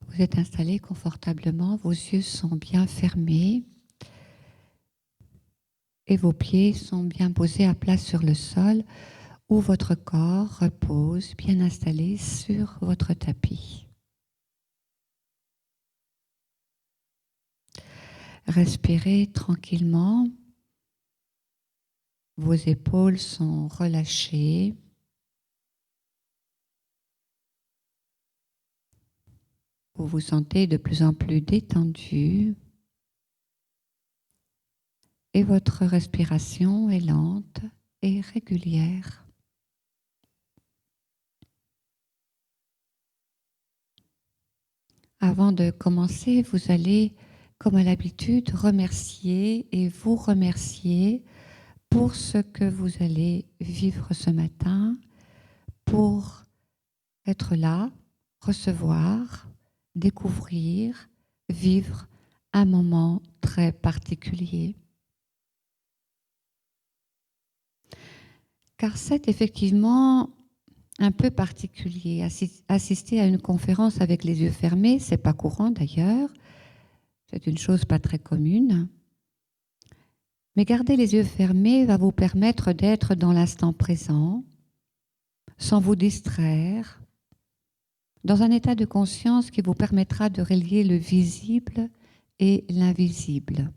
Vous êtes installé confortablement, vos yeux sont bien fermés et vos pieds sont bien posés à plat sur le sol où votre corps repose bien installé sur votre tapis. Respirez tranquillement, vos épaules sont relâchées. Vous vous sentez de plus en plus détendu et votre respiration est lente et régulière. Avant de commencer, vous allez, comme à l'habitude, remercier et vous remercier pour ce que vous allez vivre ce matin, pour être là, recevoir, découvrir, vivre un moment très particulier. Car c'est effectivement un peu particulier. Assister à une conférence avec les yeux fermés, c'est pas courant d'ailleurs. C'est une chose pas très commune. Mais garder les yeux fermés va vous permettre d'être dans l'instant présent, sans vous distraire, dans un état de conscience qui vous permettra de relier le visible et l'invisible.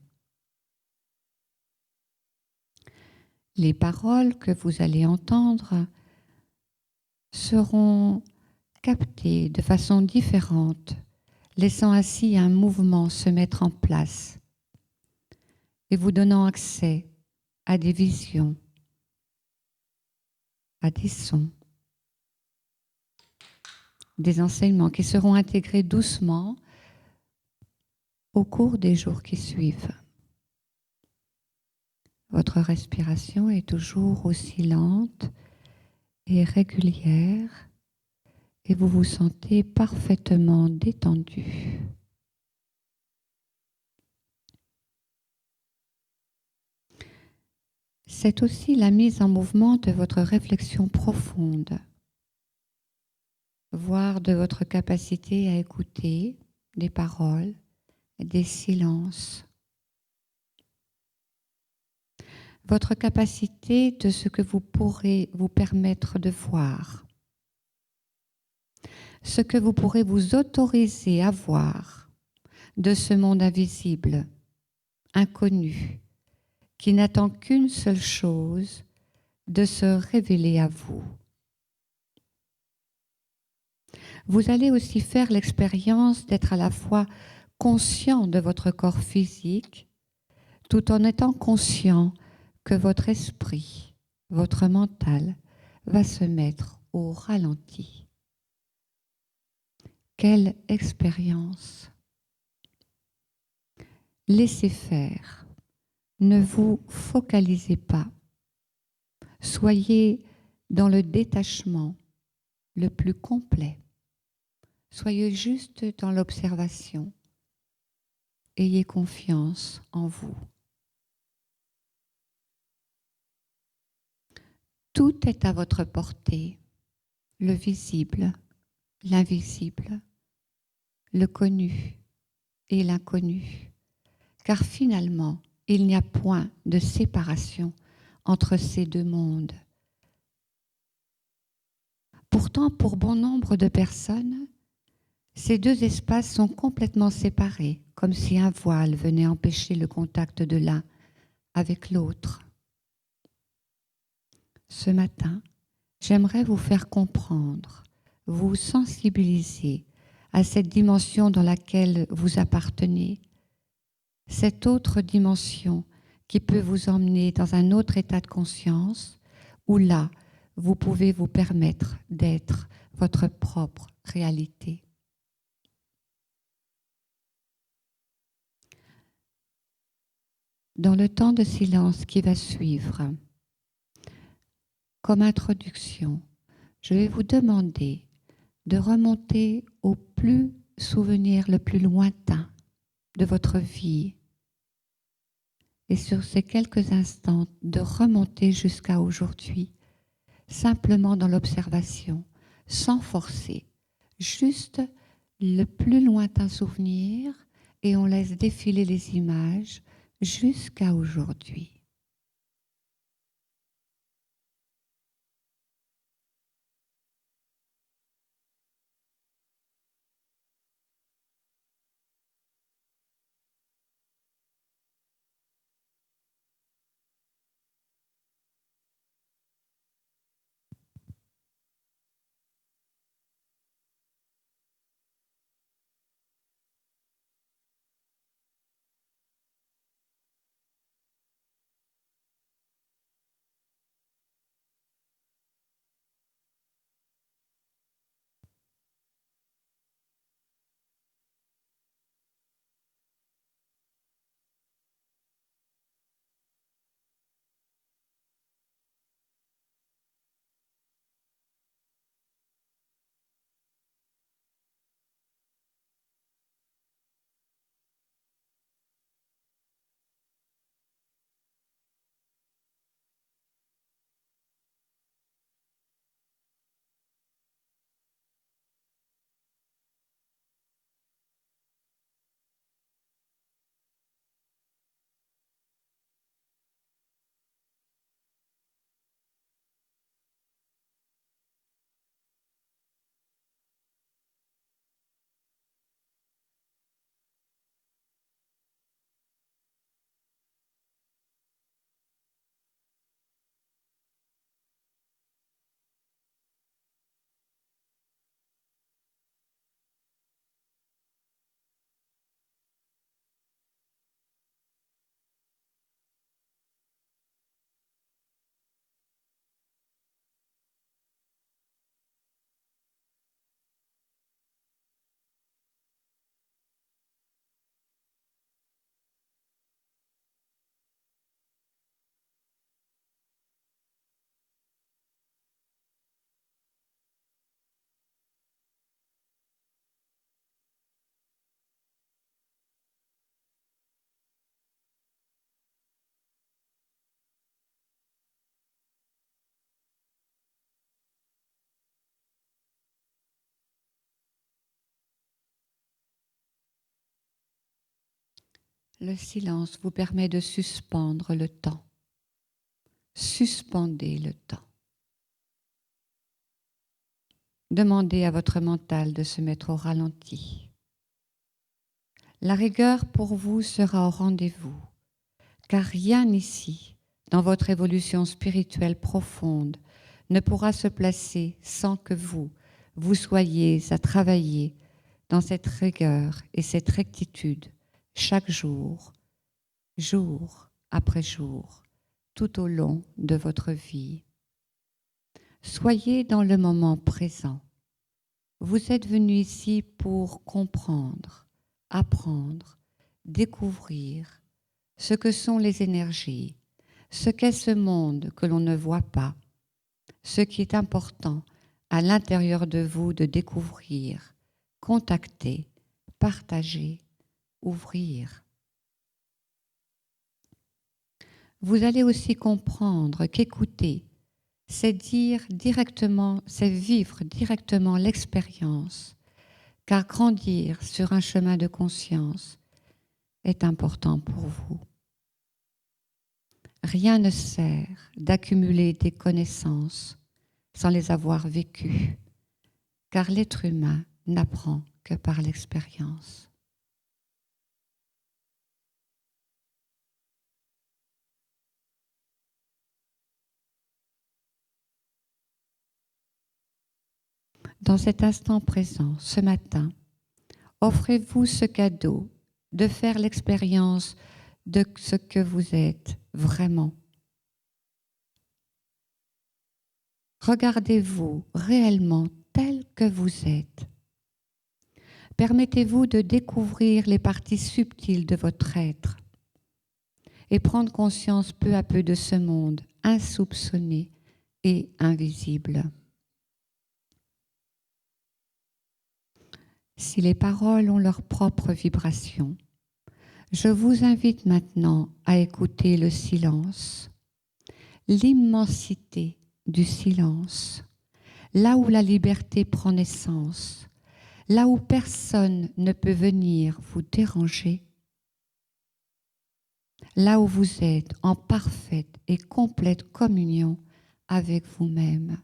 Les paroles que vous allez entendre seront captées de façon différente, laissant ainsi un mouvement se mettre en place et vous donnant accès à des visions, à des sons, des enseignements qui seront intégrés doucement au cours des jours qui suivent. Votre respiration est toujours aussi lente et régulière et vous vous sentez parfaitement détendu. C'est aussi la mise en mouvement de votre réflexion profonde, voire de votre capacité à écouter des paroles, des silences. Votre capacité de ce que vous pourrez vous permettre de voir, ce que vous pourrez vous autoriser à voir de ce monde invisible, inconnu, qui n'attend qu'une seule chose, de se révéler à vous. Vous allez aussi faire l'expérience d'être à la fois conscient de votre corps physique, tout en étant conscient que votre esprit, votre mental, va se mettre au ralenti. Quelle expérience! Laissez faire, ne vous focalisez pas, soyez dans le détachement le plus complet, soyez juste dans l'observation, ayez confiance en vous. Tout est à votre portée, le visible, l'invisible, le connu et l'inconnu, car finalement, il n'y a point de séparation entre ces deux mondes. Pourtant, pour bon nombre de personnes, ces deux espaces sont complètement séparés, comme si un voile venait empêcher le contact de l'un avec l'autre. Ce matin, j'aimerais vous faire comprendre, vous sensibiliser à cette dimension dans laquelle vous appartenez, cette autre dimension qui peut vous emmener dans un autre état de conscience où là, vous pouvez vous permettre d'être votre propre réalité. Dans le temps de silence qui va suivre, comme introduction, je vais vous demander de remonter au souvenir le plus lointain de votre vie et sur ces quelques instants de remonter jusqu'à aujourd'hui, simplement dans l'observation, sans forcer, juste le plus lointain souvenir et on laisse défiler les images jusqu'à aujourd'hui. Le silence vous permet de suspendre le temps. Suspendez le temps. Demandez à votre mental de se mettre au ralenti. La rigueur pour vous sera au rendez-vous, car rien ici, dans votre évolution spirituelle profonde, ne pourra se placer sans que vous soyez à travailler dans cette rigueur et cette rectitude chaque jour, jour après jour, tout au long de votre vie. Soyez dans le moment présent. Vous êtes venu ici pour comprendre, apprendre, découvrir ce que sont les énergies, ce qu'est ce monde que l'on ne voit pas, ce qui est important à l'intérieur de vous de découvrir, contacter, partager, ouvrir. Vous allez aussi comprendre qu'écouter, c'est dire directement, c'est vivre directement l'expérience, car grandir sur un chemin de conscience est important pour vous. Rien ne sert d'accumuler des connaissances sans les avoir vécues, car l'être humain n'apprend que par l'expérience. Dans cet instant présent, ce matin, offrez-vous ce cadeau de faire l'expérience de ce que vous êtes vraiment. Regardez-vous réellement tel que vous êtes. Permettez-vous de découvrir les parties subtiles de votre être et prendre conscience peu à peu de ce monde insoupçonné et invisible. Si les paroles ont leur propre vibration, je vous invite maintenant à écouter le silence, l'immensité du silence, là où la liberté prend naissance, là où personne ne peut venir vous déranger, là où vous êtes en parfaite et complète communion avec vous-même.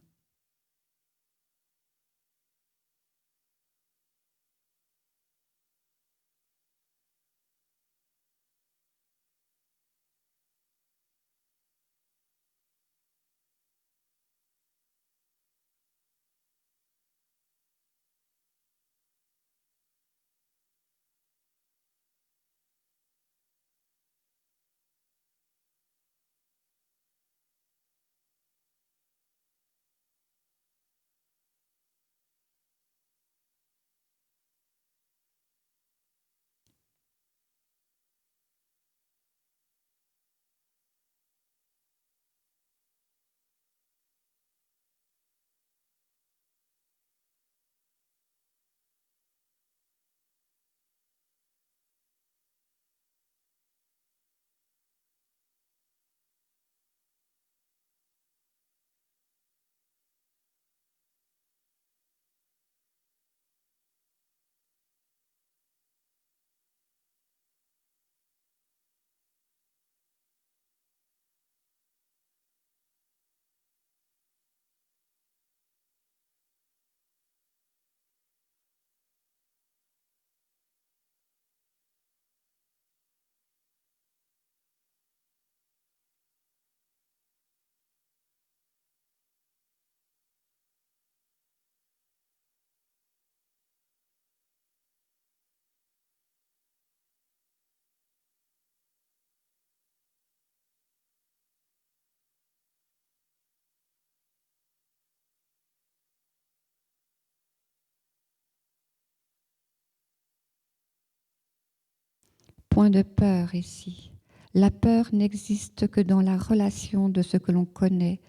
Point de peur ici. La peur n'existe que dans la relation de ce que l'on connaît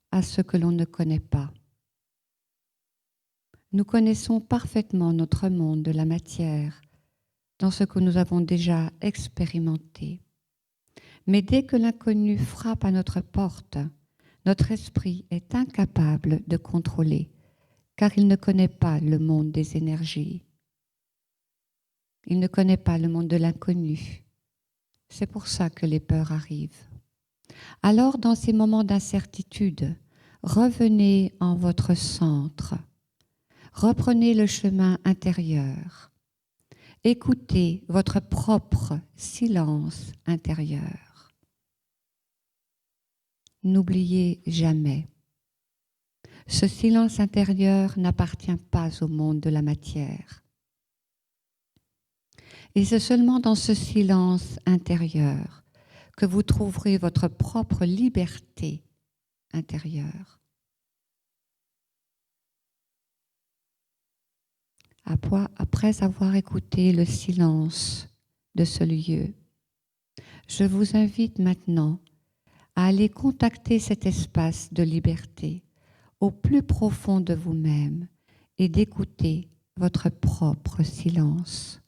à ce que l'on ne connaît pas. Nous connaissons parfaitement notre monde de la matière dans ce que nous avons déjà expérimenté. Mais dès que l'inconnu frappe à notre porte, notre esprit est incapable de contrôler, car il ne connaît pas le monde des énergies. Il ne connaît pas le monde de l'inconnu. C'est pour ça que les peurs arrivent. Alors, dans ces moments d'incertitude, revenez en votre centre. Reprenez le chemin intérieur. Écoutez votre propre silence intérieur. N'oubliez jamais, ce silence intérieur n'appartient pas au monde de la matière. Et c'est seulement dans ce silence intérieur que vous trouverez votre propre liberté intérieure. Après avoir écouté le silence de ce lieu, je vous invite maintenant à aller contacter cet espace de liberté au plus profond de vous-même et d'écouter votre propre silence.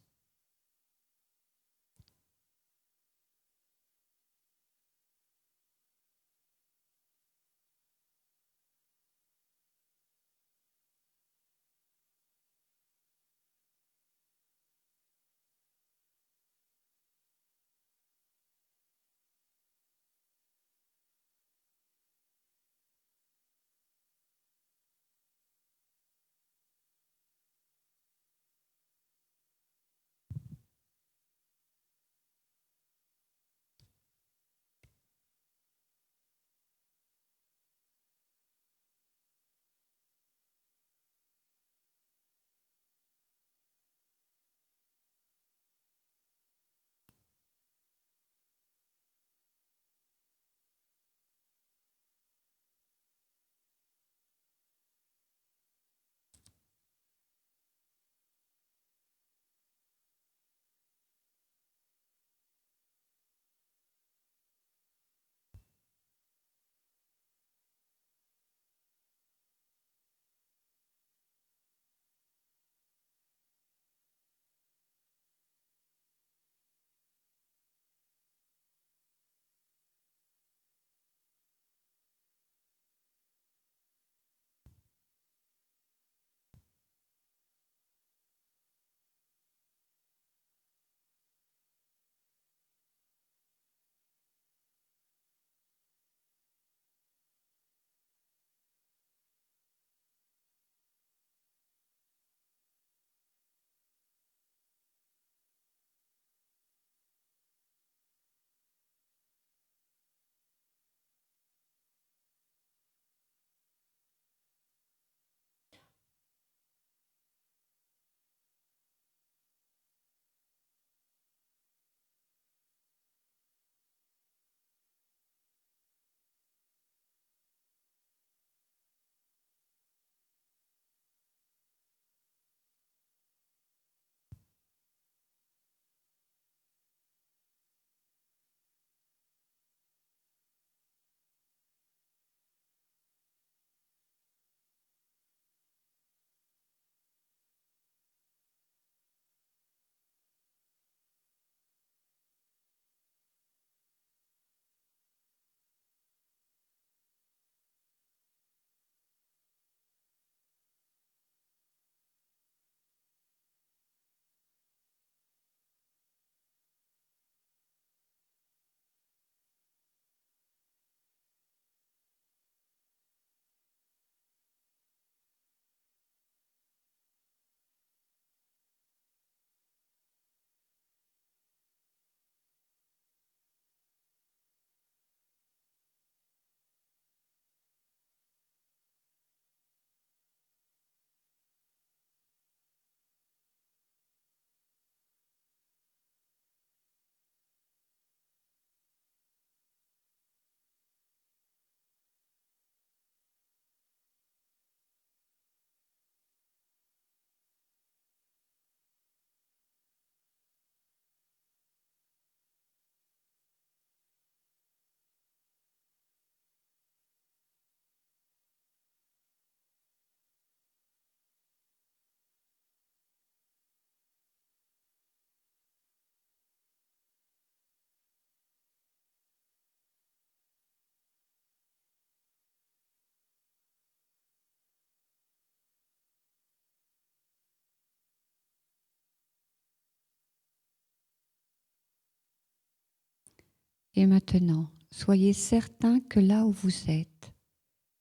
Et maintenant, soyez certain que là où vous êtes,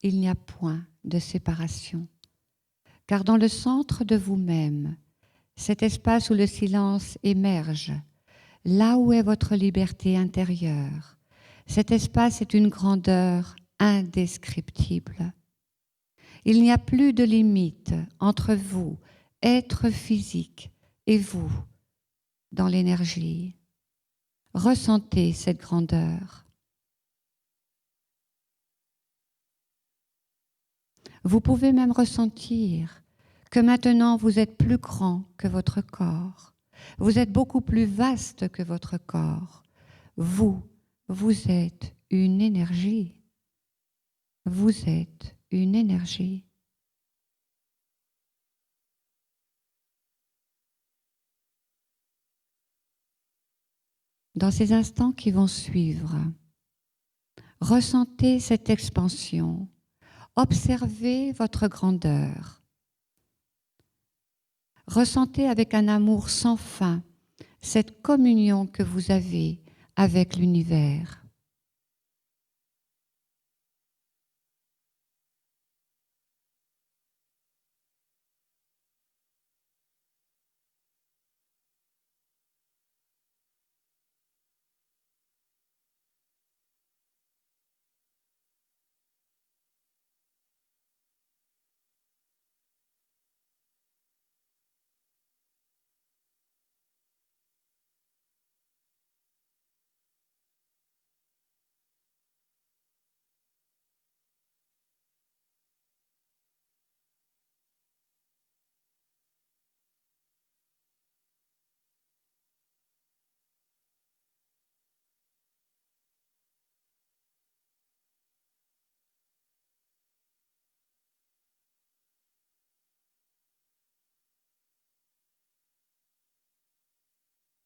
il n'y a point de séparation. Car dans le centre de vous-même, cet espace où le silence émerge, là où est votre liberté intérieure, cet espace est une grandeur indescriptible. Il n'y a plus de limite entre vous, être physique, et vous, dans l'énergie. Ressentez cette grandeur. Vous pouvez même ressentir que maintenant vous êtes plus grand que votre corps. Vous êtes beaucoup plus vaste que votre corps. Vous êtes une énergie. Vous êtes une énergie. Dans ces instants qui vont suivre, ressentez cette expansion. Observez votre grandeur. Ressentez avec un amour sans fin cette communion que vous avez avec l'univers.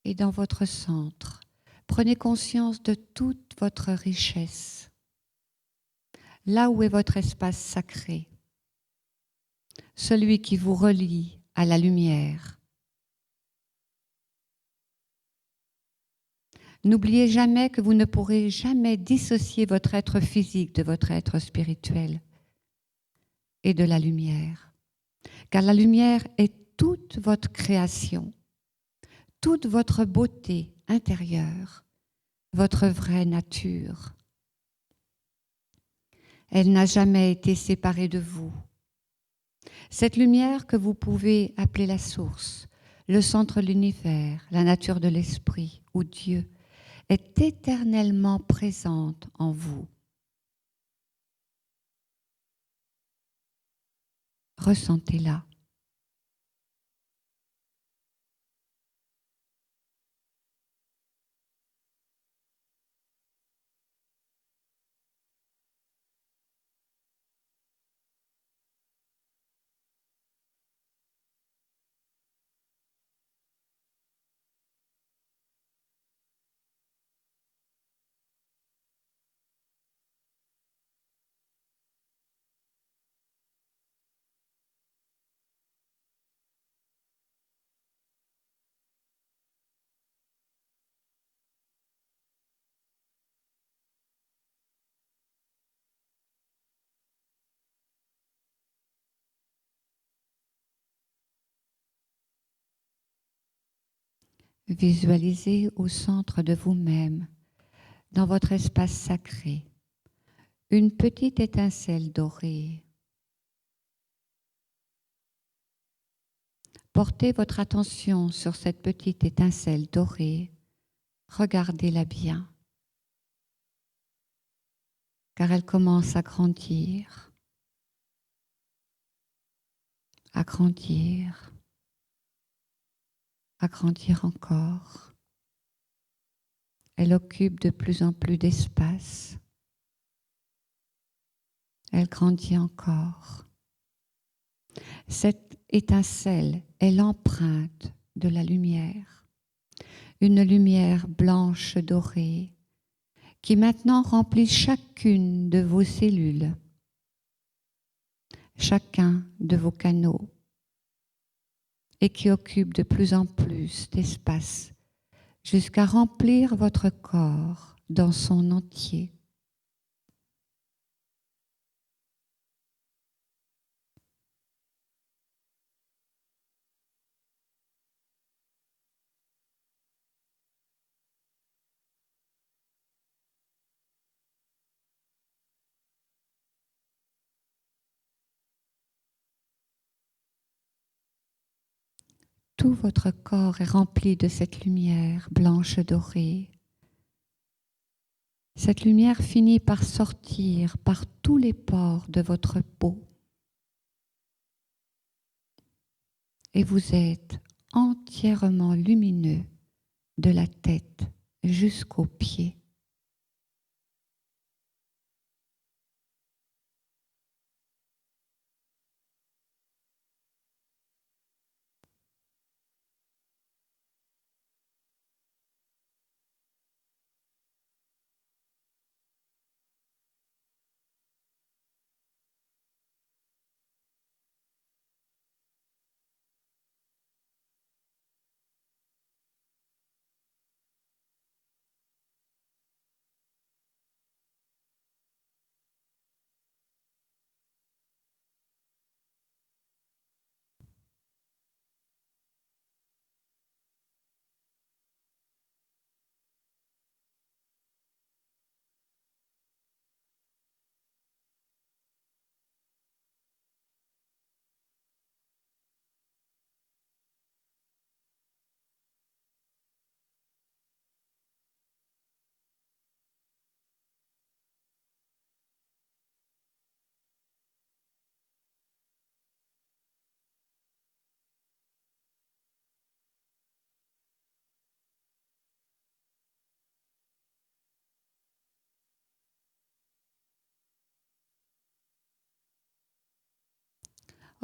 Et dans votre centre, prenez conscience de toute votre richesse. Là où est votre espace sacré, celui qui vous relie à la lumière. N'oubliez jamais que vous ne pourrez jamais dissocier votre être physique de votre être spirituel et de la lumière. Car la lumière est toute votre création, toute votre beauté intérieure, votre vraie nature. Elle n'a jamais été séparée de vous. Cette lumière que vous pouvez appeler la source, le centre de l'univers, la nature de l'esprit ou Dieu, est éternellement présente en vous. Ressentez-la. Visualisez au centre de vous-même, dans votre espace sacré, une petite étincelle dorée. Portez votre attention sur cette petite étincelle dorée. Regardez-la bien, car elle commence à grandir, à grandir, à grandir encore. Elle occupe de plus en plus d'espace. Elle grandit encore. Cette étincelle est l'empreinte de la lumière, une lumière blanche dorée qui maintenant remplit chacune de vos cellules, chacun de vos canaux et qui occupe de plus en plus d'espace jusqu'à remplir votre corps dans son entier. Tout votre corps est rempli de cette lumière blanche dorée. Cette lumière finit par sortir par tous les pores de votre peau. Et vous êtes entièrement lumineux de la tête jusqu'aux pieds.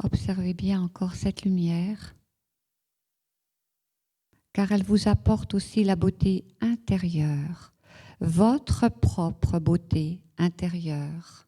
Observez bien encore cette lumière, car elle vous apporte aussi la beauté intérieure, votre propre beauté intérieure.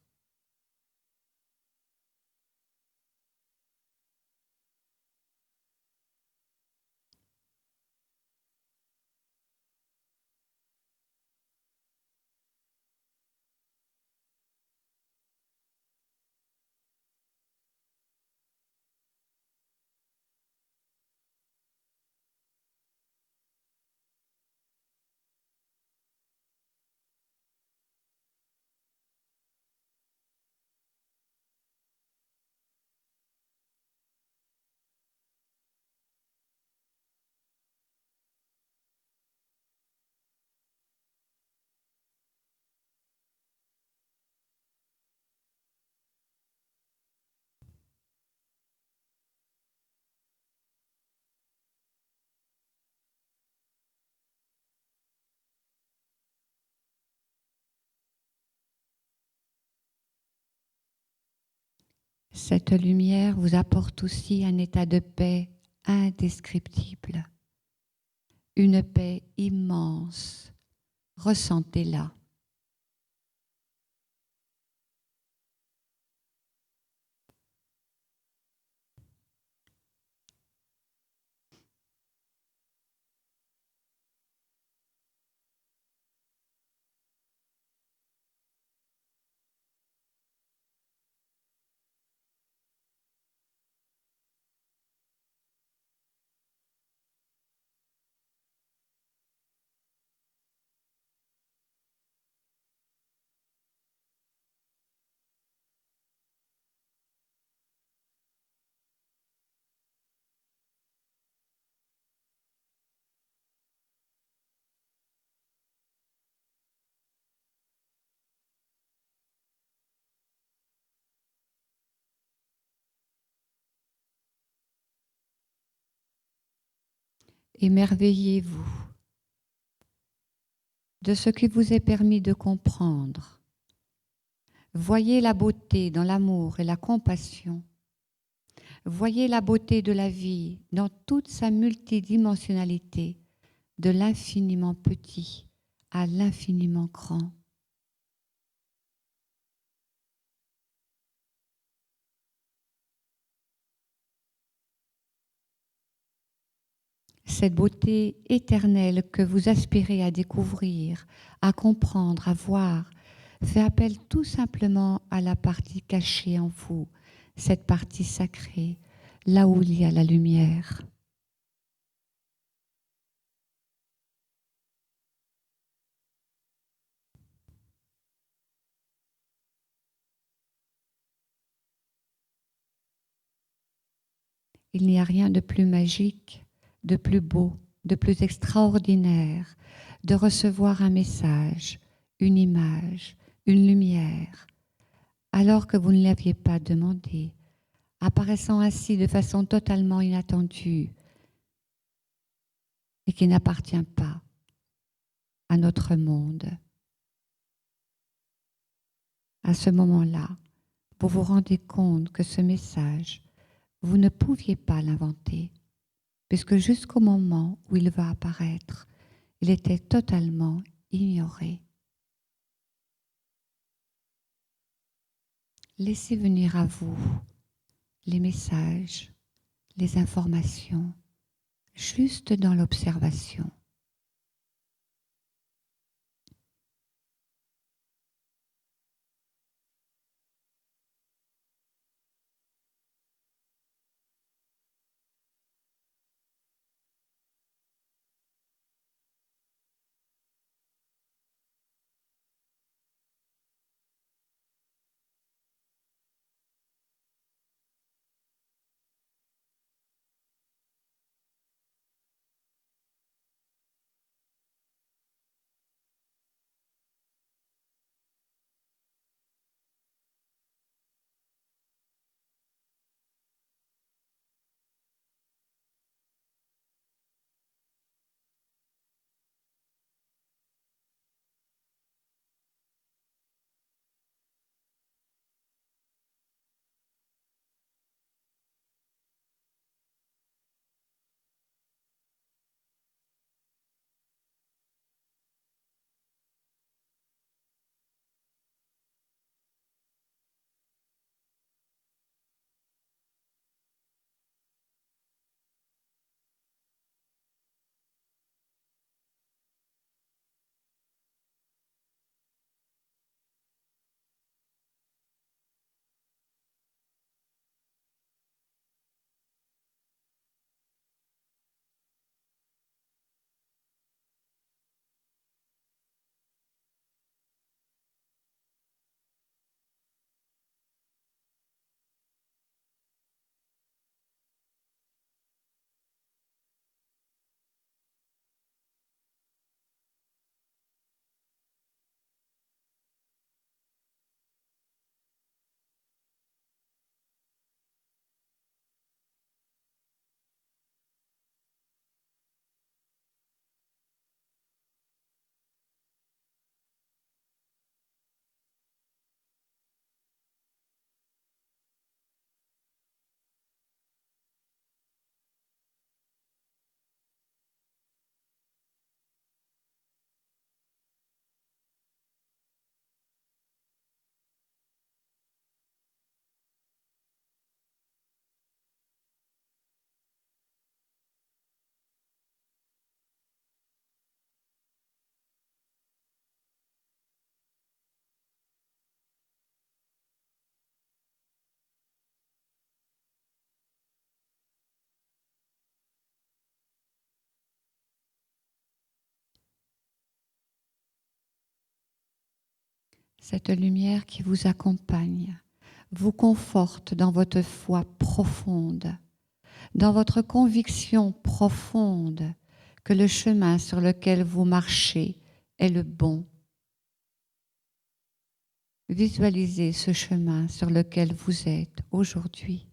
Cette lumière vous apporte aussi un état de paix indescriptible, une paix immense. Ressentez-la. Émerveillez-vous de ce qui vous est permis de comprendre. Voyez la beauté dans l'amour et la compassion. Voyez la beauté de la vie dans toute sa multidimensionnalité, de l'infiniment petit à l'infiniment grand. cette beauté éternelle que vous aspirez à découvrir, à comprendre, à voir, fait appel tout simplement à la partie cachée en vous, cette partie sacrée, là où il y a la lumière. Il n'y a rien de plus magique, de plus beau, de plus extraordinaire de recevoir un message, une image, une lumière, alors que vous ne l'aviez pas demandé, apparaissant ainsi de façon totalement inattendue et qui n'appartient pas à notre monde. À ce moment-là, vous vous rendez compte que ce message, vous ne pouviez pas l'inventer, puisque jusqu'au moment où il va apparaître, il était totalement ignoré. Laissez venir à vous les messages, les informations, juste dans l'observation. Cette lumière qui vous accompagne, vous conforte dans votre foi profonde, dans votre conviction profonde que le chemin sur lequel vous marchez est le bon. Visualisez ce chemin sur lequel vous êtes aujourd'hui.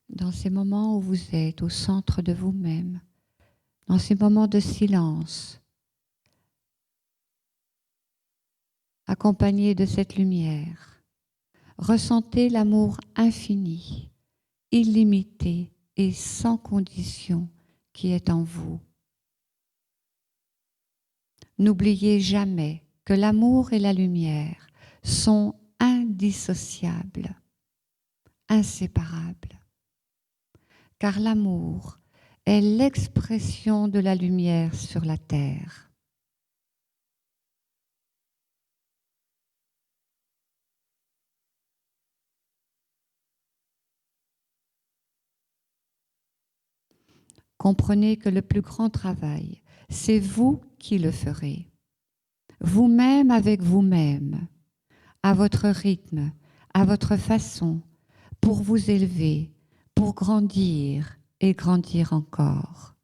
dans ces moments où vous êtes au centre de vous-même, dans ces moments de silence, accompagnés de cette lumière, ressentez l'amour infini, illimité et sans condition qui est en vous. N'oubliez jamais que l'amour et la lumière sont indissociables, inséparables, car l'amour est l'expression de la lumière sur la terre. Comprenez que le plus grand travail, c'est vous qui le ferez, vous-même avec vous-même, à votre rythme, à votre façon, pour vous élever, pour grandir et grandir encore.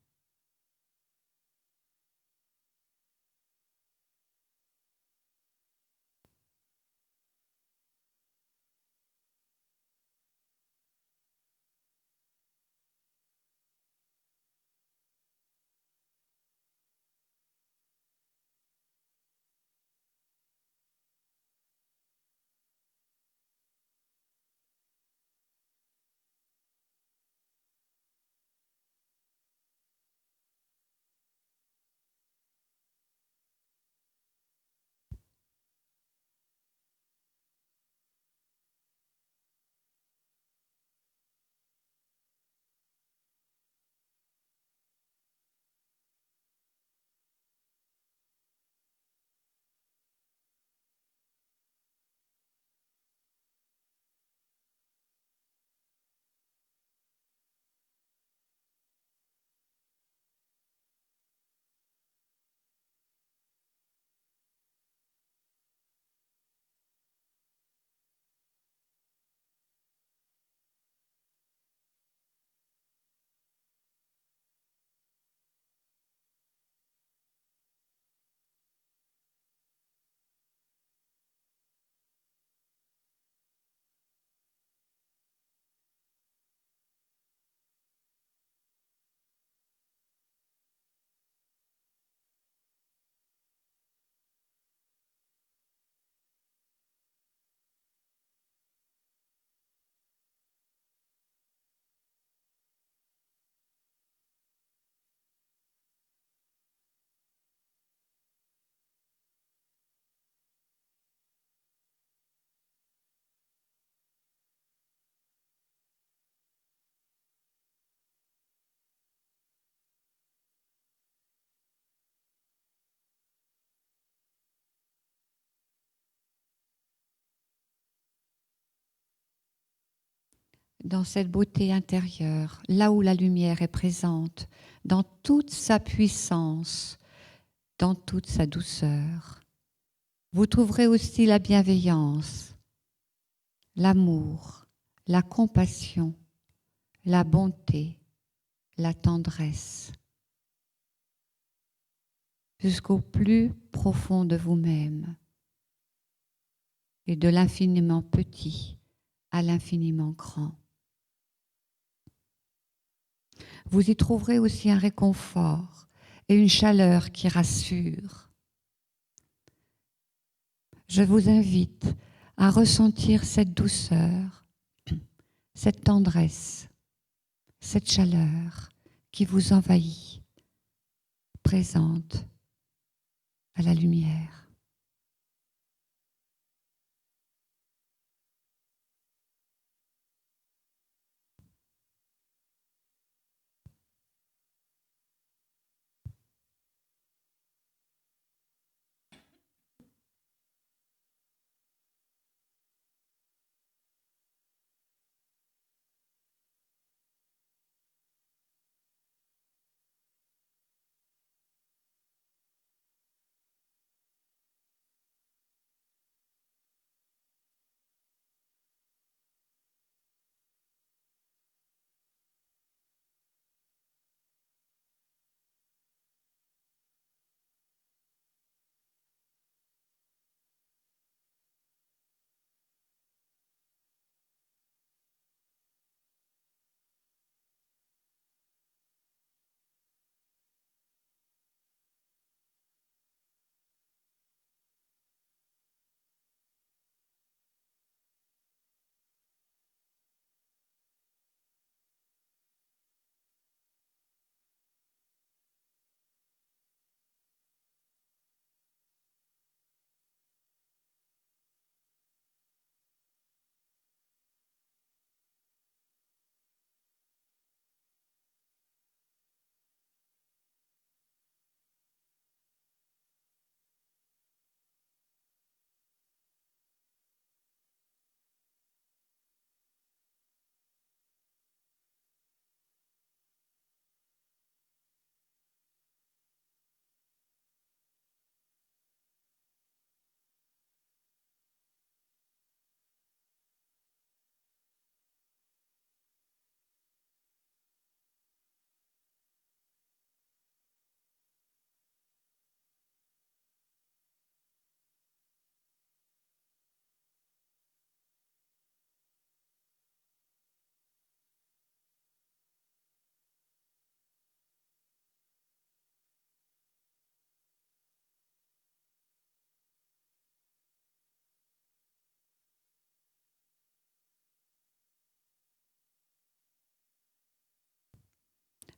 Dans cette beauté intérieure, là où la lumière est présente, dans toute sa puissance, dans toute sa douceur, vous trouverez aussi la bienveillance, l'amour, la compassion, la bonté, la tendresse, jusqu'au plus profond de vous-même et de l'infiniment petit à l'infiniment grand. Vous y trouverez aussi un réconfort et une chaleur qui rassure. Je vous invite à ressentir cette douceur, cette tendresse, cette chaleur qui vous envahit, présente à la lumière.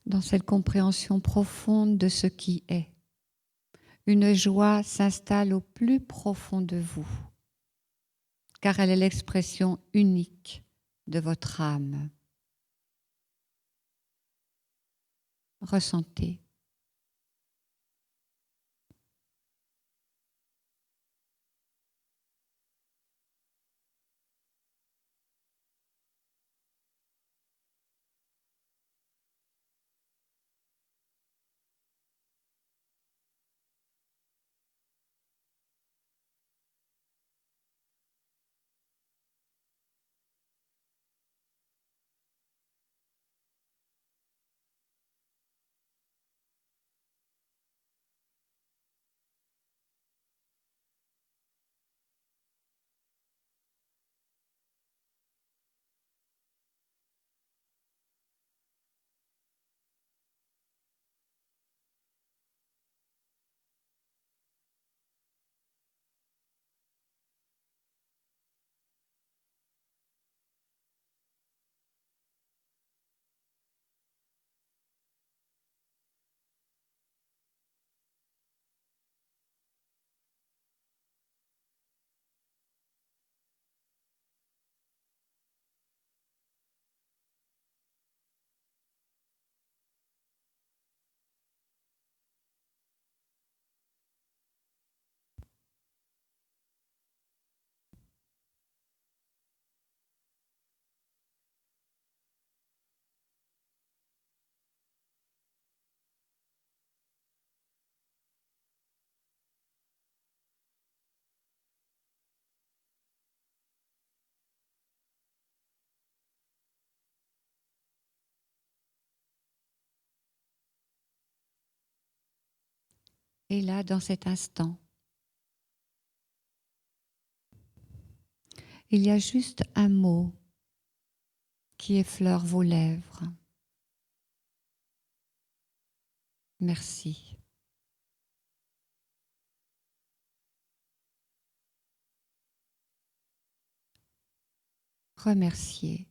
dans cette compréhension profonde de ce qui est. Une joie s'installe au plus profond de vous, car elle est l'expression unique de votre âme. Ressentez. Et là, dans cet instant, il y a juste un mot qui effleure vos lèvres. Merci. Remerciez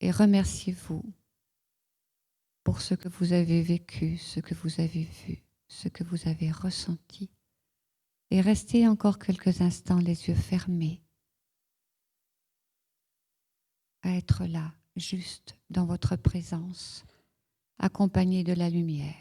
et remerciez-vous pour ce que vous avez vécu, ce que vous avez vu, ce que vous avez ressenti. Et restez encore quelques instants les yeux fermés, à être là, juste dans votre présence, accompagné de la lumière.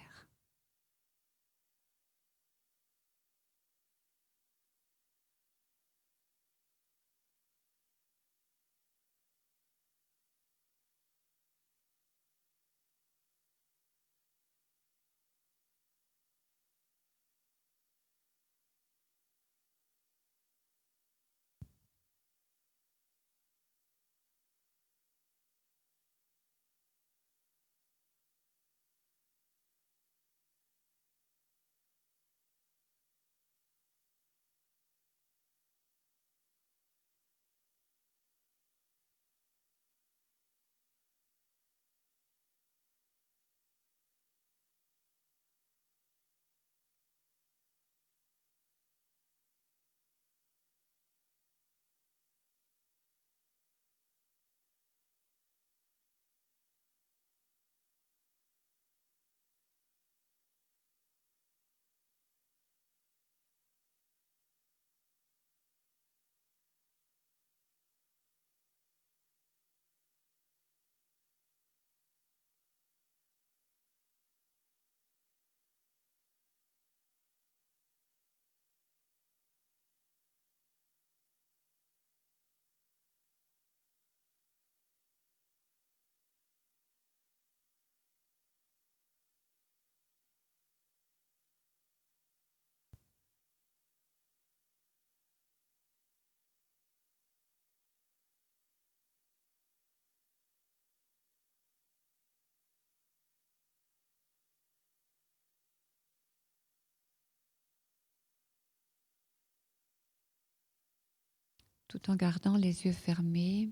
Tout en gardant les yeux fermés,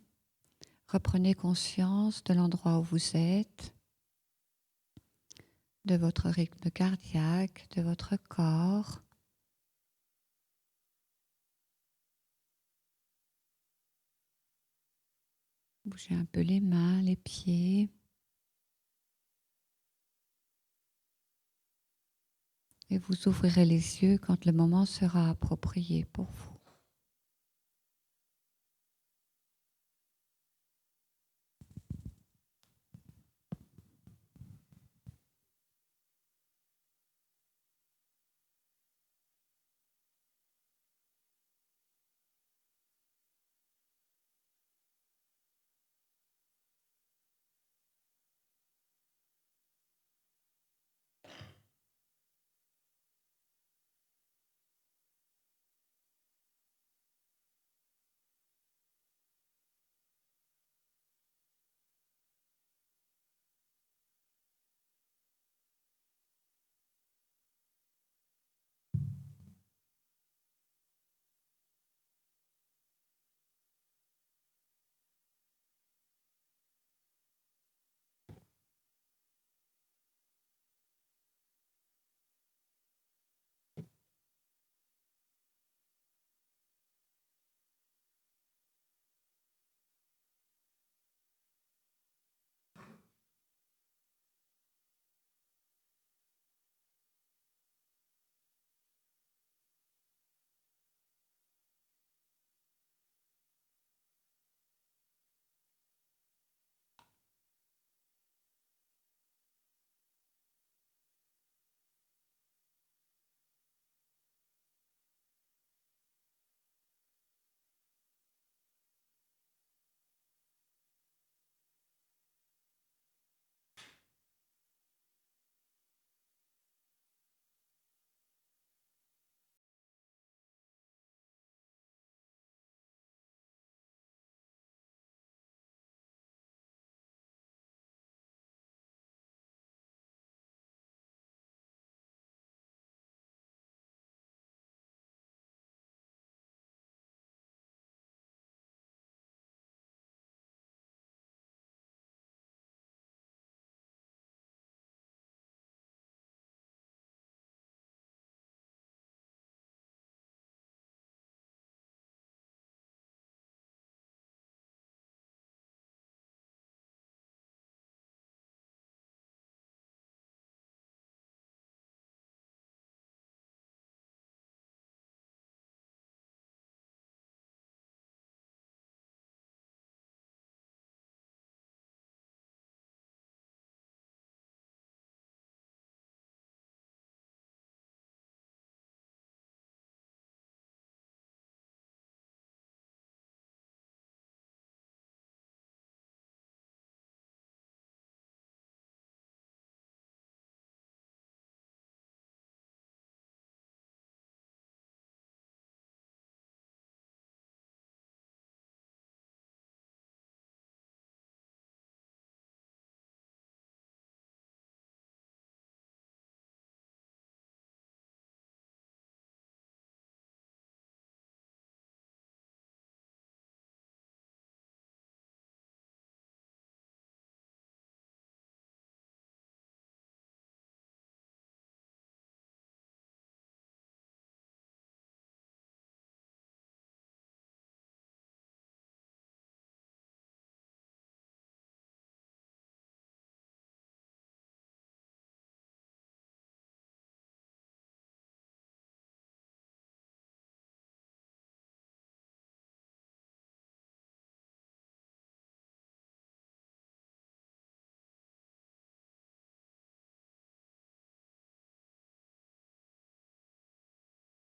reprenez conscience de l'endroit où vous êtes, de votre rythme cardiaque, de votre corps. Bougez un peu les mains, les pieds. Et vous ouvrirez les yeux quand le moment sera approprié pour vous.